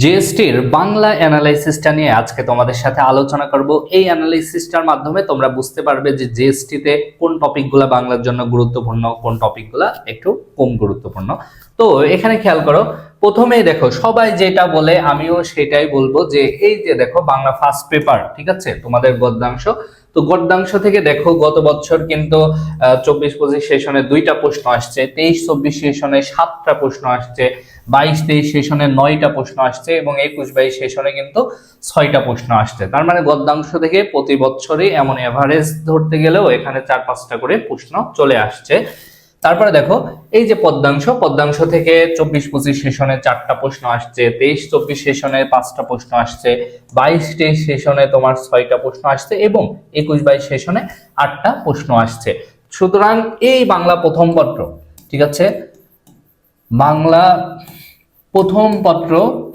জিএসটির বাংলা অ্যানালাইসিসটা নিয়ে আজকে তোমাদের সাথে আলোচনা করব। এই অ্যানালাইসিসটার মাধ্যমে তোমরা বুঝতে পারবে যে জিএসটিতে কোন টপিকগুলো বাংলার জন্য গুরুত্বপূর্ণ, কোন টপিকগুলো একটু কম গুরুত্বপূর্ণ। তো এখানে খেয়াল করো, প্রথমেই দেখো সবাই যেটা বলে আমিও সেটাই বলবো যে এই যে দেখো বাংলা ফার্স্ট পেপার, ঠিক আছে, তোমাদের গদ্যাংশ। তো গদ্যাংশ থেকে দেখো গত বছর কিন্তু 24-25 সেশনে 2টা প্রশ্ন আসছে, 23-24 সেশনে 7টা প্রশ্ন আসছে, 22-23 সেশনে 9টা প্রশ্ন আসছে এবং 21-22 সেশনে কিন্তু 6টা প্রশ্ন আসছে। তার মানে গদ্যাংশ থেকে প্রতি বছরই এমন এভারেজ ধরতে গেলেও এখানে 4-5টা করে প্রশ্ন চলে আসছে। তারপরে দেখো এই যে পদ্যাংশ থেকে 24-25 সেশনে 4টা প্রশ্ন আসছে, 23-24 সেশনে 5টা প্রশ্ন আসছে, 22-23 সেশনে তোমার 6টা প্রশ্ন আসছে এবং 21-22 সেশনে 8টা প্রশ্ন আসছে। সুতরাং এই বাংলা প্রথম পত্র, ঠিক আছে, বাংলা প্রথম পত্র,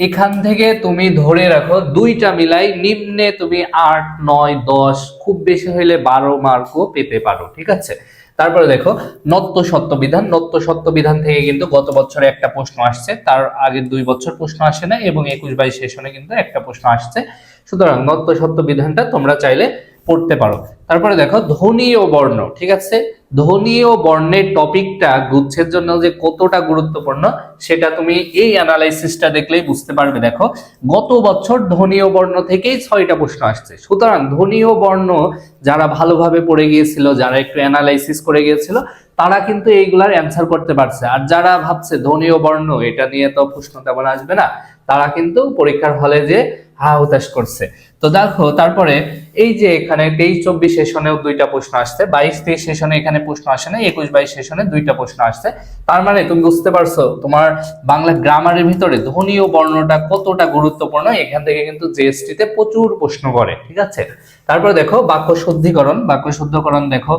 এখান থেকে তুমি ধরে রাখো 2টা মিলাই নিম্নে তুমি 8, 9, 10, খুব বেশি হইলে 12 মার্কও পেতে পারো, ঠিক আছে। তারপরে দেখো নত্য সত্য বিধান থেকে কিন্তু গত বছরে একটা প্রশ্ন আসছে, তার আগের 2 বছর প্রশ্ন আসে না এবং 21-22 সেশনে কিন্তু একটা প্রশ্ন আসছে। সুতরাং নত্য সত্য বিধানটা তোমরা চাইলে পড়তে পারো। তারপরে দেখো ধ্বনি ও বর্ণ, ঠিক আছে, ধ্বনি ও বর্ণের টপিকটা গুচ্ছের জন্য যে কতটা গুরুত্বপূর্ণ সেটা তুমি এই অ্যানালাইসিসটা দেখলেই বুঝতে পারবে। দেখো গত বছর ধ্বনি ও বর্ণ থেকেই 6টা প্রশ্ন আসছে। সুতরাং ধ্বনি ও বর্ণ যারা ভালোভাবে পড়ে গিয়েছিল, যারা একটু অ্যানালাইসিস করে গিয়েছিল, তারা কিন্তু এইগুলার অ্যান্সার করতে পারছে। আর যারা ভাবছে ধ্বনি ও বর্ণ এটা নিয়ে তো প্রশ্ন তেমন আসবে না, তারা কিন্তু পরীক্ষার হলে যে হা হুতাশ করছে। তো দেখো তারপরে এই যে এখানে 23-24 সেশনেও 2টা প্রশ্ন আসছে, 22-23 সেশনে এখানে প্রশ্ন আসে না, 21-22 সেশনে 2টা প্রশ্ন আসছে। তার মানে তুমি বুঝতে পারছো তোমার বাংলা গ্রামারের ভিতরে ধ্বনি ও বর্ণটা কতটা গুরুত্বপূর্ণ। এখান থেকে কিন্তু জিএসটি তে প্রচুর প্রশ্ন করে, ঠিক আছে। তারপরে দেখো বাক্য শুদ্ধিকরণ দেখো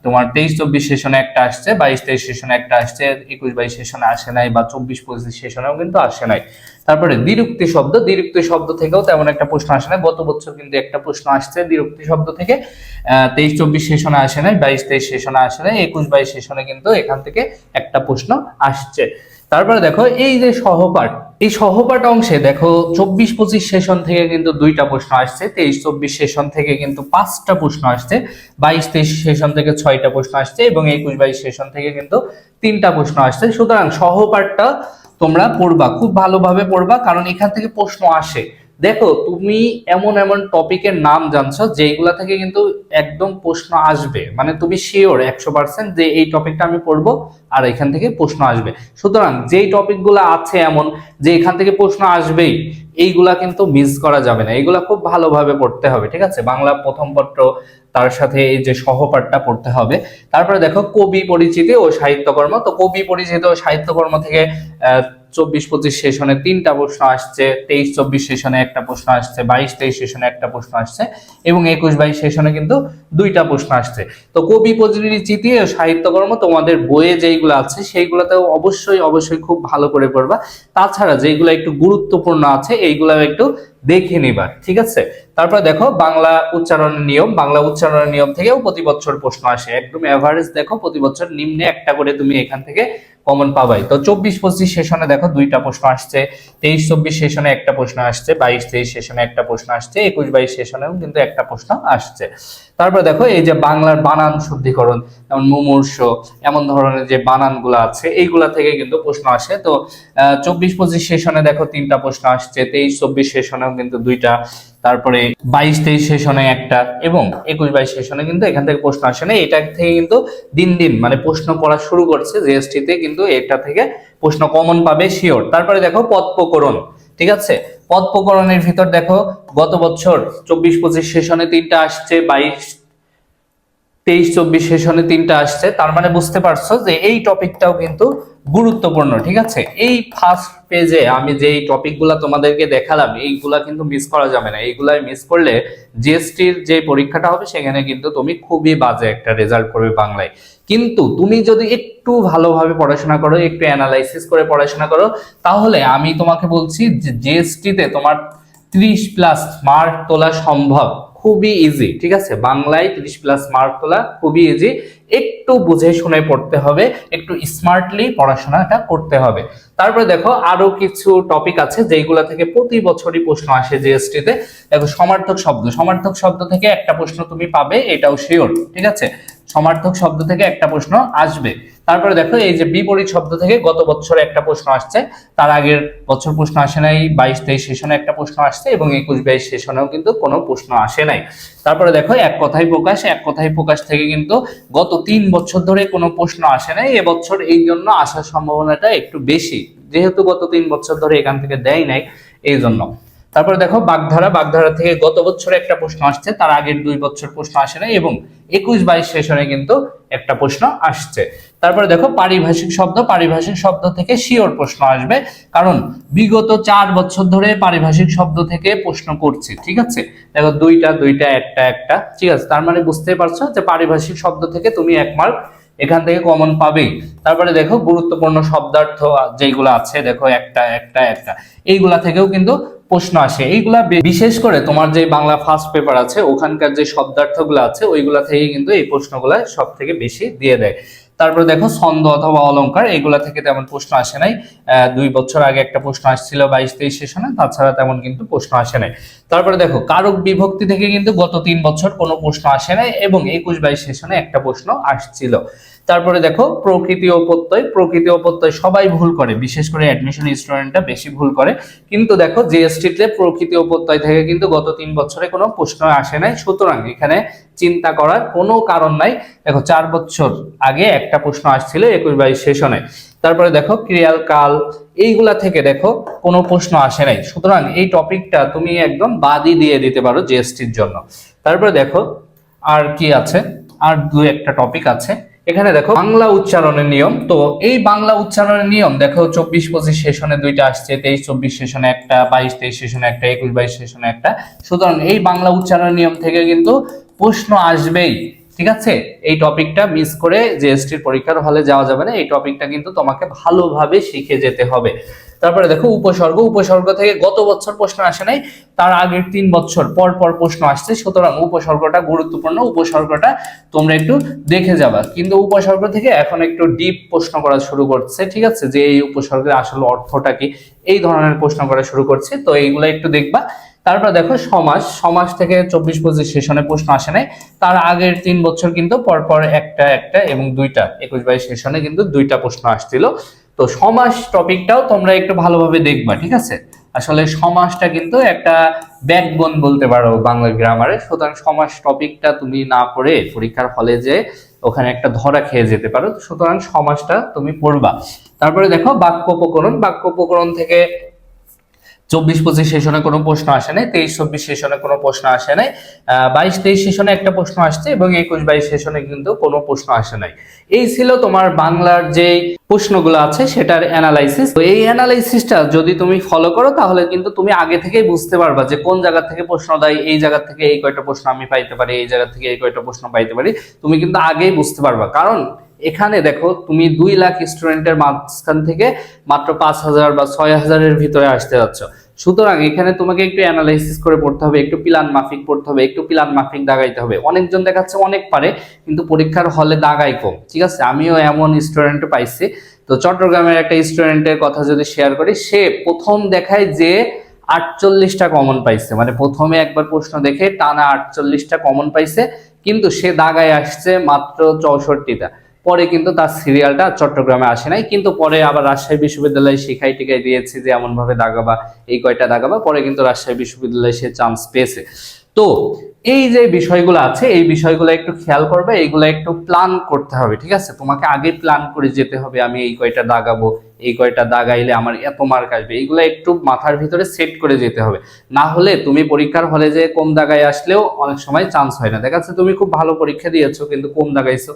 তোমার 23-24 সেশনে একটা আসছে, 22-23 সেশনে একটা আসছে, 21-22 সেশনে আসে নাই বা 24-25 সেশনেও কিন্তু আসে নাই। তারপরে দ্বিরুক্তি শব্দ থেকেও তেমন একটা প্রশ্ন আসে না, গত বছর কিন্তু একটা প্রশ্ন আসছে দ্বিরুক্তি শব্দ থেকে, 23-24 সেশনে আসে নাই, 22-23 সেশনে আসে নাই, 21-22 সেশনে কিন্তু এখান থেকে একটা প্রশ্ন আসছে। তারপরে দেখো এই যে সহপাঠ, এই সহপাঠ অংশে দেখো 24-25 সেশন থেকে কিন্তু 2টা প্রশ্ন আসছে, 23-24 সেশন থেকে কিন্তু 5টা প্রশ্ন আসছে, 22-23 সেশন থেকে 6টা প্রশ্ন আসছে এবং 21-22 সেশন থেকে কিন্তু 3টা প্রশ্ন আসছে। সুতরাং সহপাঠটা তোমরা পড়বা, খুব ভালোভাবে পড়বা, কারণ এখান থেকে প্রশ্ন আসে। দেখো তুমি এমন এমন টপিকের নাম জানছো যেগুলা থেকে কিন্তু একদম প্রশ্ন আসবে, মানে তুমি শিওর 100% যে এই টপিকটা আমি পড়বো আর এখান থেকে প্রশ্ন আসবে। সুতরাং যেই টপিকগুলো আছে এমন যে এখান থেকে প্রশ্ন আসবেই, এইগুলা কিন্তু মিস করা যাবে না, এইগুলা খুব ভালোভাবে পড়তে হবে, ঠিক আছে। বাংলা প্রথম পত্র, তার সাথে এই যে সহপাঠটা পড়তে হবে। তারপরে দেখো কবি পরিচিতি ও সাহিত্যকর্ম, তো কবি পরিচিতি ও সাহিত্যকর্ম থেকে 24-25 সেশনে 3টা প্রশ্ন আসছে, 23-24 সেশনে একটা প্রশ্ন আসছে, 22-23 সেশনে একটা প্রশ্ন আসছে এবং 21-22 সেশনে কিন্তু 2টা প্রশ্ন আসছে। তো কবি পরিচিতি ও সাহিত্যকর্ম তোমাদের বইয়ে যেইগুলো আছে সেইগুলোতেও অবশ্যই খুব ভালো করে পড়বা। তাছাড়া যেইগুলো একটু গুরুত্বপূর্ণ আছে এইগুলো একটু দেখে নিবা, ঠিক আছে। তারপর দেখো বাংলা উচ্চারণের নিয়ম থেকেও প্রতি বছর প্রশ্ন আসে, একদম এভারেজ দেখো প্রতি বছর নিম্নে একটা করে তুমি এখান থেকে কমন পাবাই। তো 24-25 সেশনে দেখো 2টা প্রশ্ন আসছে, 23-24 সেশনে একটা প্রশ্ন আসছে, 22-23 সেশনে একটা প্রশ্ন আসছে, 21-22 সেশনেও কিন্তু একটা প্রশ্ন আসছে। তারপর দেখো এই যে বাংলার বানান শুদ্ধিকরণ, যেমন মুমূর্ষ, এমন ধরনের যে বানানগুলো আছে এইগুলা থেকে কিন্তু প্রশ্ন আসে। তো 24-25 সেশনে দেখো 3টা প্রশ্ন আসছে, 23-24 সেশনেও কিন্তু 2টা, তারপরে 22-23 সেশনে একটা এবং 21-22 সেশনে কিন্তু এখান থেকে প্রশ্ন আসে না। এটা থেকে কিন্তু দিন দিন মানে প্রশ্ন করা শুরু করছে জিএসটি তে, কিন্তু এটা থেকে প্রশ্ন কমন পাবে শিওর। তারপরে দেখো পদ প্রকরণ, ঠিক আছে। পদ প্রকরণের ভিতর দেখো গত বছর 24-25 সেশনে 3টা আসছে, 23-24 সেশনে 3টা আসছে। তার মানে বুঝতে পারছো যে এই টপিকটাও কিন্তু গুরুত্বপূর্ণ, ঠিক আছে। এই ফার্স্ট পেজে আমি যে টপিকগুলো তোমাদেরকে দেখালাম এইগুলা কিন্তু মিস করা যাবে না, এইগুলাই মিস করলে জিএসটির যে পরীক্ষাটা হবে সেখানে কিন্তু তুমি খুবই বাজে একটা রেজাল্ট করবে বাংলায়। কিন্তু তুমি যদি একটু ভালোভাবে পড়াশোনা করো, একটু অ্যানালাইসিস করে পড়াশোনা করো, তাহলে আমি তোমাকে বলছি যে জিএসটি তে তোমার 30+ মার্ক তোলা সম্ভব, খুবই ইজি, ঠিক আছে, বাংলায় 30+ মার্ক তোলা খুবই ইজি। একটু বুঝে শুনে পড়তে হবে, একটু স্মার্টলি পড়াশোনাটা করতে হবে। তারপরে দেখো আরো কিছু টপিক আছে যেগুলা থেকে প্রতি বছরই প্রশ্ন আসে জিএসটি তে। দেখো সমার্থক শব্দ, সমার্থক শব্দ থেকে একটা প্রশ্ন তুমি পাবে, এটাও শিওর, ঠিক আছে, সমার্থক শব্দ থেকে একটা প্রশ্ন আসবে। তারপরে দেখো এই যে বিপরীত শব্দ থেকে গত বছরে একটা প্রশ্ন আসছে, তার আগের বছর প্রশ্ন আসে নাই, 22-23 সেশনে একটা প্রশ্ন আসছে এবং 21-22 সেশনেও কিন্তু কোনো প্রশ্ন আসে নাই। তারপরে দেখো এক কথায় প্রকাশ, এক কথায় প্রকাশ থেকে কিন্তু গত 3 বছর ধরে কোনো প্রশ্ন আসে নাই, এবছর এই জন্য আসার সম্ভাবনাটা একটু বেশি, যেহেতু গত 3 বছর ধরে এখান থেকে দেয় নাই এই জন্য। তারপরে দেখো বাগধারা, বাগধারা থেকে গত বছরে একটা প্রশ্ন আসছে, তার আগের 2 বছর প্রশ্ন আসে নাই এবং 21-22 সেশনে কিন্তু একটা প্রশ্ন আসছে। তারপরে দেখো পারিভাষিক শব্দ, পারিভাষিক শব্দ থেকে শিওর প্রশ্ন আসবে, কারণ বিগত 4 বছর ধরে পারিভাষিক শব্দ থেকে প্রশ্ন করছি, ঠিক আছে। দেখো দুইটা দুইটা একটা একটা, ঠিক আছে, তার মানে বুঝতেই পারছো যে পারিভাষিক শব্দ থেকে তুমি 1 মার্ক এখান থেকে কমন পাবেই। তারপরে দেখো গুরুত্বপূর্ণ শব্দার্থ যেগুলো আছে, দেখো একটা একটা একটা, এইগুলা থেকেও কিন্তু প্রশ্ন আসে। এইগুলা বিশেষ করে তোমার যে বাংলা ফার্স্ট পেপার আছে ওখানকার যে শব্দার্থগুলো আছে ওইগুলা থেকে কিন্তু এই প্রশ্নগুলা সব থেকে বেশি দিয়ে দেয়। তারপরে দেখো ছন্দ অথবা অলংকার, এগুলা থেকে তেমন প্রশ্ন আসে নাই, 2 বছর আগে একটা প্রশ্ন আসছিল 22-23 সেশনে, তাছাড়া তেমন কিন্তু প্রশ্ন আসে নাই। তারপরে দেখো কারক বিভক্তি থেকে কিন্তু গত 3 বছর কোনো প্রশ্ন আসে নাই এবং 21-22 সেশনে একটা প্রশ্ন আসছিল। তারপরে দেখো প্রকৃতি ও প্রত্যয়, প্রকৃতি ও প্রত্যয় সবাই ভুল করে, বিশেষ করে অ্যাডমিশন স্টুডেন্টরা বেশি ভুল করে, কিন্তু দেখো জিএসটি তে প্রকৃতি ও প্রত্যয় থেকে কিন্তু গত 3 বছরে কোনো প্রশ্ন আসে নাই, সুতরাং এখানে চিন্তা করার কোনো কারণ নাই। দেখো 4 বছর আগে একটা প্রশ্ন আসছিল 21-22 সেশনে। তারপরে দেখো ক্রিয়াল কাল, এইগুলা থেকে দেখো কোনো প্রশ্ন আসে নাই, সুতরাং এই টপিকটা তুমি একদম বাদই দিয়ে দিতে পারো জিএসটির জন্য। তারপরে দেখো আর কি আছে, আর 2-একটা টপিক আছে এখানে। দেখো বাংলা উচ্চারণের নিয়ম, তো এই বাংলা উচ্চারণের নিয়ম দেখো 24-25 সেশনে 2টা আসছে, 23-24 সেশনে একটা, 22-23 সেশনে একটা, 21-22 সেশনে একটা, সুতরাং এই বাংলা উচ্চারণের নিয়ম থেকে কিন্তু প্রশ্ন আসবেই, ঠিক আছে। এই টপিকটা মিস করে জিএসটির পরীক্ষার হলে যাওয়া যাবে না, এই টপিকটা কিন্তু তোমাকে ভালোভাবে শিখে যেতে হবে। তারপরে দেখো উপসর্গ, উপসর্গ থেকে গত বছর প্রশ্ন আসে নাই, তার আগের 3 বছর পর পর প্রশ্ন আসছে, সুতরাং উপসর্গটা গুরুত্বপূর্ণ, উপসর্গটা তোমরা একটু দেখে যাবা। কিন্তু উপসর্গ থেকে এখন একটু ডিপ প্রশ্ন করা শুরু করছে, ঠিক আছে, যে এই উপসর্গের আসলে অর্থটা কি, এই ধরনের প্রশ্ন করা শুরু করছে, তো এইগুলো একটু দেখবা। তারপর দেখো সমাস, সমাস থেকে 24-25 সেশনে প্রশ্ন আসে নাই, তার আগের 3 বছর কিন্তু পরপর একটা একটা এবং 2টা 21-22 সেশনে কিন্তু 2টা প্রশ্ন আসছিল। তো সমাস টপিকটাও তোমরা একটু ভালোভাবে দেখবা, ঠিক আছে। আসলে সমাসটা কিন্তু একটা ব্যাকবোন বলতে পারো বাংলা গ্রামারে, সুতরাং সমাস টপিকটা তুমি না পড়ে পরীক্ষার হলে যে ওখানে একটা ধরা খেয়ে যেতে পারো, সুতরাং সমাসটা তুমি পড়বা। তারপরে দেখো বাক্য উপকরণ, বাক্য উপকরণ থেকে 24-25 সেশনে কোনো প্রশ্ন আসে নাই, 23-24 সেশনে কোনো প্রশ্ন আসে নাই, 22-23 সেশনে একটা প্রশ্ন আসছে এবং 21-22 সেশনে কিন্তু কোনো প্রশ্ন আসে নাই। এই ছিল তোমার বাংলার যে প্রশ্নগুলো আছে সেটার অ্যানালাইসিস। তো এই অ্যানালাইসিসটা যদি তুমি ফলো করো তাহলে কিন্তু তুমি আগে থেকেই বুঝতে পারবা যে কোন জায়গা থেকে প্রশ্ন দেয়, এই জায়গা থেকে এই কয়টা প্রশ্ন আমি পাইতে পারি, এই জায়গা থেকে এই কয়টা প্রশ্ন পাইতে পারি, তুমি কিন্তু আগেই বুঝতে পারবা। কারণ এখানে দেখো তুমি 2 লাখ স্টুডেন্টের মাঝখান থেকে মাত্র 5,000 বা 6,000-এর ভিতরে আসতে যাচ্ছ, সুতরাং এখানে তোমাকে একটু অ্যানালাইসিস করে পড়তে হবে, একটু প্ল্যান মাফিক পড়তে হবে, একটু প্ল্যান মাফিক দাগাইতে হবে। অনেকজন দেখাচ্ছে অনেক পারে কিন্তু পরীক্ষার হলে দাগাই কম, ঠিক আছে, আমিও এমন স্টুডেন্ট পাইছি। তো চট্টগ্রামের একটা স্টুডেন্টের কথা যদি শেয়ার করি, সে প্রথম দেখায় যে 48টা কমন পাইছে, মানে প্রথমে একবার প্রশ্ন দেখে টানা 48টা কমন পাইছে, কিন্তু সে দাগায় আসছে মাত্র 64টা। পরে কিন্তু তার সিরিয়ালটা চট্টগ্রামে আসে নাই, কিন্তু পরে আবার রাজশাহী বিশ্ববিদ্যালয়ে শিখাই টিকাই দিয়েছে যে এমন ভাবে দাগাবা, এই কয়টা দাগাবা, পরে কিন্তু রাজশাহী বিশ্ববিদ্যালয়ে সে চান্স পেয়েছে। তো এই যে বিষয়গুলো আছে এই বিষয়গুলো একটু খেয়াল করবে, এইগুলো একটু প্ল্যান করতে হবে, ঠিক আছে, তোমাকে আগে প্ল্যান করে যেতে হবে, আমি এই কয়টা দাগাবো, এই কয়টা দাগাইলে আমার এত মার্ক আসবে, এইগুলো একটু মাথার ভিতরে সেট করে যেতে হবে। না হলে তুমি পরীক্ষার হলে যে কম দাগায় আসলেও অনেক সময় চান্স হয় না। দেখা যাচ্ছে তুমি খুব ভালো পরীক্ষা দিয়েছো কিন্তু কম দাগাইছো।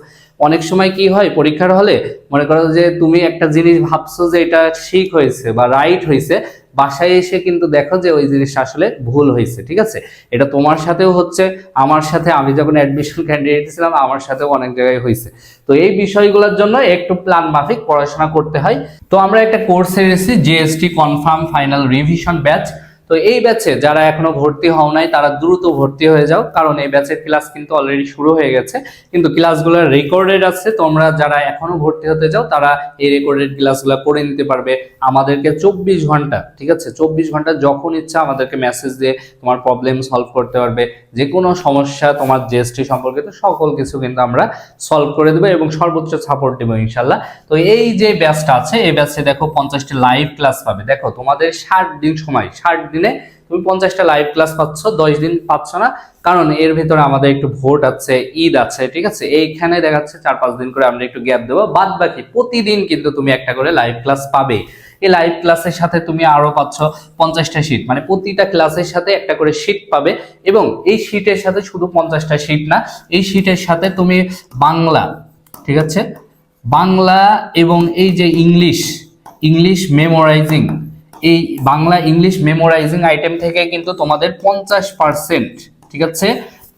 অনেক সময় কি হয় পরীক্ষার হলে, মনে করো যে তুমি একটা জিনিস ভাবছো যে এটা ঠিক হয়েছে বা রাইট হয়েছে, বাসায় এসে কিন্তু দেখো যে ওই জিনিসটা আসলে ভুল হয়েছে, ঠিক আছে। এটা তোমার সাথেও হচ্ছে, আমার সাথে, আমি যখন অ্যাডমিশন ক্যান্ডিডেট ছিলাম আমার সাথেও অনেক জায়গায় হয়েছে। তো এই বিষয়গুলোর জন্য একটু প্ল্যান মাফিক পড়াশোনা করতে হয়। তো আমরা একটা কোর্স সেরেছি GST confirm final revision batch. তো এই ব্যাচে যারা এখনো ভর্তি হও নাই তারা দ্রুত ভর্তি হয়ে যাও, কারণ এই ব্যাচের ক্লাস কিন্তু অলরেডি শুরু হয়ে গেছে, কিন্তু ক্লাসগুলো রেকর্ডেড আছে। তোমরা যারা এখনো ভর্তি হতে যাও তারা এই রেকর্ডেড ক্লাসগুলো করে নিতে পারবে। আমাদেরকে 24 ঘন্টা, ঠিক আছে, 24 ঘন্টা যখন ইচ্ছা আমাদেরকে মেসেজ দিয়ে তোমার প্রবলেম সলভ করতে পারবে। যে কোনো সমস্যা তোমার জিএসটি সম্পর্কিত সকল কিছু কিন্তু আমরা সলভ করে দেবো এবং সর্বোচ্চ সাপোর্ট দেবো ইনশাল্লাহ। তো এই যে ব্যাচটা আছে এই ব্যাচে দেখো 50টি লাইভ ক্লাস পাবে। দেখো তোমাদের 60 দিন সময়, 60 দিনে তুমি 50টা লাইভ ক্লাস পাচ্ছ, 10 দিন পাচ্ছ না, কারণ এর ভিতরে আমাদের একটু ভোট আছে, ঈদ আছে, ঠিক আছে, এইখানে দেখাচ্ছে 4-5 দিন করে আমরা একটু গ্যাপ দেবো। বাদ বাকি প্রতিদিন কিন্তু তুমি একটা করে লাইভ ক্লাস পাবে। এই লাইভ ক্লাসের সাথে তুমি আরো পাচ্ছ 50টা শীট, মানে প্রতিটা ক্লাসের সাথে একটা করে শীট পাবে। এবং এই শীটের সাথে শুধু 50টা শীট না, এই শীটের সাথে তুমি বাংলা, ঠিক আছে, বাংলা এবং এই যে ইংলিশ মেমোরাইজিং, এই বাংলা ইংলিশ মেমোরাইজিং আইটেম থেকে কিন্তু তোমাদের 50%, ঠিক আছে,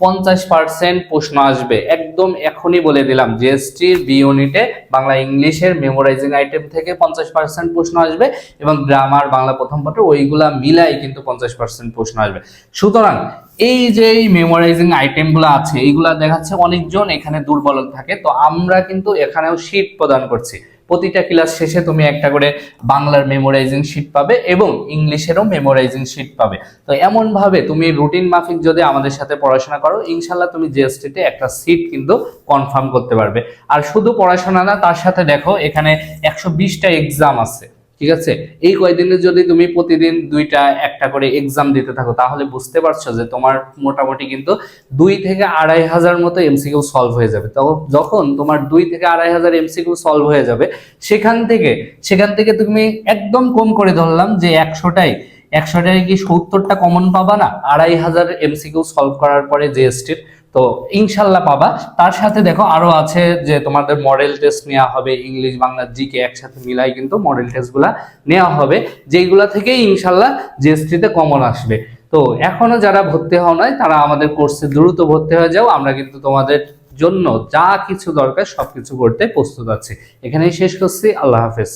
50% প্রশ্ন আসবে। একদম এখনই বলে দিলাম, জিএসটির বি ইউনিটে বাংলা ইংলিশের মেমোরাইজিং আইটেম থেকে 50% প্রশ্ন আসবে এবং গ্রামার বাংলা প্রথম পত্র ওইগুলা মিলাই কিন্তু 50% প্রশ্ন আসবে। সুতরাং এই যে মেমোরাইজিং আইটেমগুলো আছে এইগুলা দেখাচ্ছে অনেকজন এখানে দুর্বল থাকে, তো আমরা কিন্তু এখানেও শীট প্রদান করছি। প্রতিটা ক্লাস শেষে তুমি একটা করে বাংলার মেমোরাইজিং শীট পাবে এবং ইংলিশেরও মেমোরাইজিং শীট পাবে। তো এমন ভাবে তুমি রুটিন মাফিক যদি আমাদের সাথে পড়াশোনা করো ইনশাল্লাহ তুমি জিএসটিতে একটা সিট কিন্তু কনফার্ম করতে পারবে। আর শুধু পড়াশোনা না, তার সাথে দেখো এখানে 120টা এক্সাম আছে, ঠিক আছে। এই কয়দিনে যদি তুমি প্রতিদিন 2টা একটা করে এক্সাম দিতে থাকো তাহলে বুঝতে পারছো যে তোমার মোটামুটি কিন্তু 2 থেকে 2,500 মতো এমসিকিউ সলভ হয়ে যাবে। তো যখন তোমার 2 থেকে 2,500 এমসিকিউ সলভ হয়ে যাবে সেখান থেকে তুমি একদম কম করে ধরলাম যে 100টায় কি 70টা কমন পাবা না 2,500 এমসিকিউ সলভ করার পরে জিএসটির, তো ইনশাল্লাহ পাবা। তার সাথে দেখো আরো আছে যে তোমাদের মডেল টেস্ট নেওয়া হবে, ইংলিশ বাংলা জিকে একসাথে মিলাই কিন্তু মডেল টেস্টগুলা নেওয়া হবে, যেগুলা থেকে ইনশাল্লাহ জিএসটিতে কমন আসবে। তো এখনো যারা ভর্তি হও নাই তারা আমাদের কোর্সে দ্রুত ভর্তি হয়ে যাও, আমরা কিন্তু তোমাদের জন্য যা কিছু দরকার সবকিছু করতে প্রস্তুত আছি। এখানেই শেষ করছি, আল্লাহ হাফেজ।